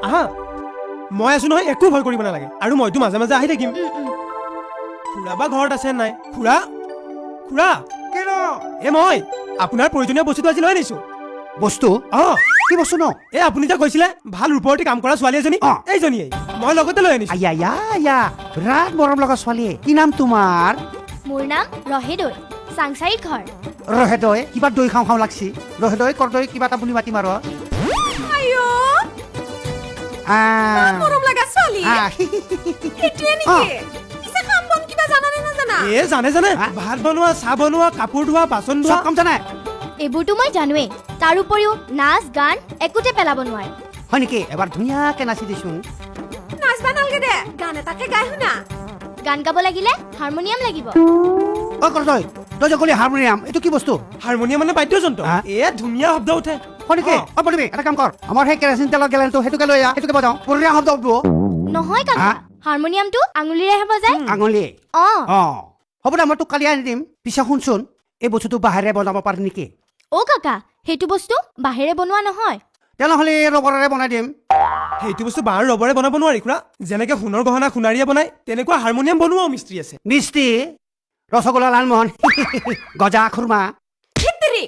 আহা মই আছো নহয় একো ভয় কৰিব নালাগে আৰু মইতো মাজে মাজে আহি থাকিম খুৰা বা ঘৰত আছে নাই খুৰা খুৰা এ মই আপোনাৰ প্ৰয়োজনীয় বস্তুটো আজি লৈ আনিছো বস্তু কি বস্তু ন এ আপুনি যে কৈছিলে ভাল ৰূপৰতে কাম কৰা ছোৱালী এজনী এইজনীয়ে মই লগতে লৈ আনিছো আয়া বিৰাট মৰম লগা ছোৱালী কি নাম তোমাৰ মোৰ নাম ৰহেদৈ চাংচাৰীৰ ঘৰ ৰহেদৈ কিবা দৈ খাওঁ খাওঁ লাগছি ৰহেদৈ কৰদৈ কিবা এটা বুলি মাতিম আৰু মৰম লগা ছোৱালী সেইটোৱে নেকি পিছে কাম বন কিবা জানা নে নাজানা এ জানে ভাত বনোৱা চাহ বনোৱা কাপোৰ ধোৱা বাচন ধোৱা চব কাম জানে এইবোৰতো মই জানোৱেই তাৰ উপৰিও নাচ গান একোতে পেলাব নোৱাৰে হয় নেকি এবাৰ ধুনীয়াকে নাচি দিছোন নাচবা নালগে দে গান এটাকে গাই শুনা গান গাব লাগিলে হাৰমনিয়াম লাগিব কৰদৈ তই যে ক'লি হাৰমনিয়াম এইটো কি বস্তু হাৰমনিয়াম মানে বাদ্যযন্ত্ৰ এ ধুনীয়া শব্দ উঠে হয় নেকি পঢ়িবি এটা কাম কৰ আমাৰ সেই কেৰাচিন তেলৰ গেলেনটো সেইটোকে লৈ আহ সেইটোকে বজাওঁ বঢ়িয়া শব্দ উঠব নহয় কাকা হাৰমনিয়ামটো আঙুলিৰেহে বজায় আঙুলি অ হ'ব দে মই তোক কালি আনি দিম পিছে শুনচোন এই বস্তুটো বাহিৰে বনাব পাৰি নেকি অ কাকা সেইটো বস্তু বাহিৰে বনোৱা নহয় তেনেহ'লে ৰবৰেৰে বনাই দিম সেইটো বস্তু বাঁহৰ ৰবৰে বনাব নোৱাৰি খুৰা যেনেকে সোণৰ গহনা সোণাৰীয়ে বনায় তেনেকুৱা হাৰমনিয়াম বনোৱাও মিস্ত্ৰী আছে মিস্ত্ৰী ৰসগোল্লা লালমোহন গজা খুৰমা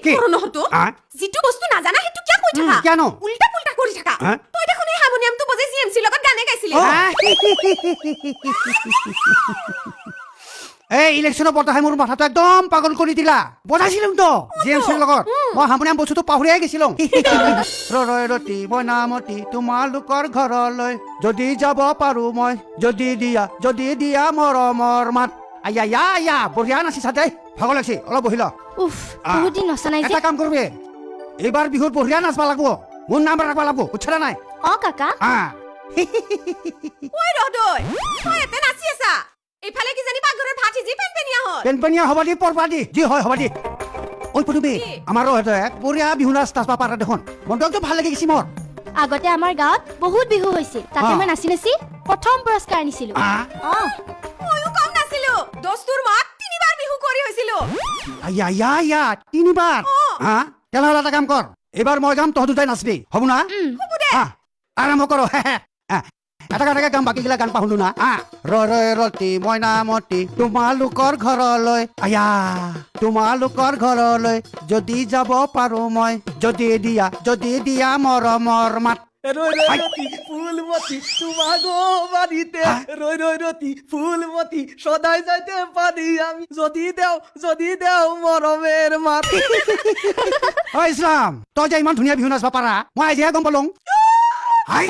কি নহতো যিটো বস্তু নাজানা সেইটো কিয় কৈ থাকা কিয়নো উল্টা পুল্টা কৰি থাকা তই দেখোন এই হাৰমনিয়ামটো বজাই জিএমচি লগত গানে গাইছিলি এই ইলেকশ্যনৰ বতাহে মোৰ মাথাটো একদম পাগল কৰি দিলা বজাইছিলো তো জিএমচিৰ লগত মই হাৰমনিয়াম বস্তুটো পাহৰিয়াই গৈছিলো ৰৈ ৰতি বনামতি তোমালোকৰ ঘৰলৈ যদি যাব পাৰো মই যদি দিয়া মৰমৰ মাত আয়া বঢ়িয়া নাচিছা দেই ভাগৰ লাগছি অলপ বহি ল উফ বহুত দিন নচা নাই যে এটা কাম কৰবি এইবাৰ বিহুত বঢ়িয়া নাচবা লাগব মোৰ নাম ৰাখবা লাগব বুজছা নাই অ কাকা ঐ ৰদৈ তই এতে নাচি আছা এইফালে কি জানি পাকঘৰৰ ভাত সিজি পেনপেনিয়া হ'ল পেনপেনিয়া হ'ব দি পৰবা দি যি হয় হ'ব দি ঐ পঢ়িবি আমাৰ এক বঢ়িয়া বিহু নাচ নাচবা পাৰা দেখোন মনটো একদম ভাল লাগি গৈছি মোৰ আগতে আমাৰ গাঁৱত বহুত বিহু হৈছিল তাতে মই নাচি প্ৰথম পুৰস্কাৰ আনিছিলো ময়ো কম নাছিলো দস্তুৰ মাত 3বাৰ বিহু কৰি হৈছিলো আয়া 3বাৰ তেনেহ'লে এটা কাম কৰ এইবাৰ মই গাম তহঁত দুটাই নাচবি হ'ব না হ'ব দে আৰম্ভ কৰ এটা গাম বাকীগিলা গান পাহলো না ৰৈ ৰতি মইনামতি তোমালোকৰ ঘৰলৈ তোমালোকৰ ঘৰলৈ যদি যাব পাৰো মই যদি দিয়া মৰমৰ মাত ফুলমতি তোমাগো বাড়িতে রই রতি ফুলমতি সদাই যাইতে পারি আমি যদি দেও মরমের মাত ইছলাম তই যে ইমান ধুনীয়া বিহু নাচবা পাৰা মই আজিহে গম পালো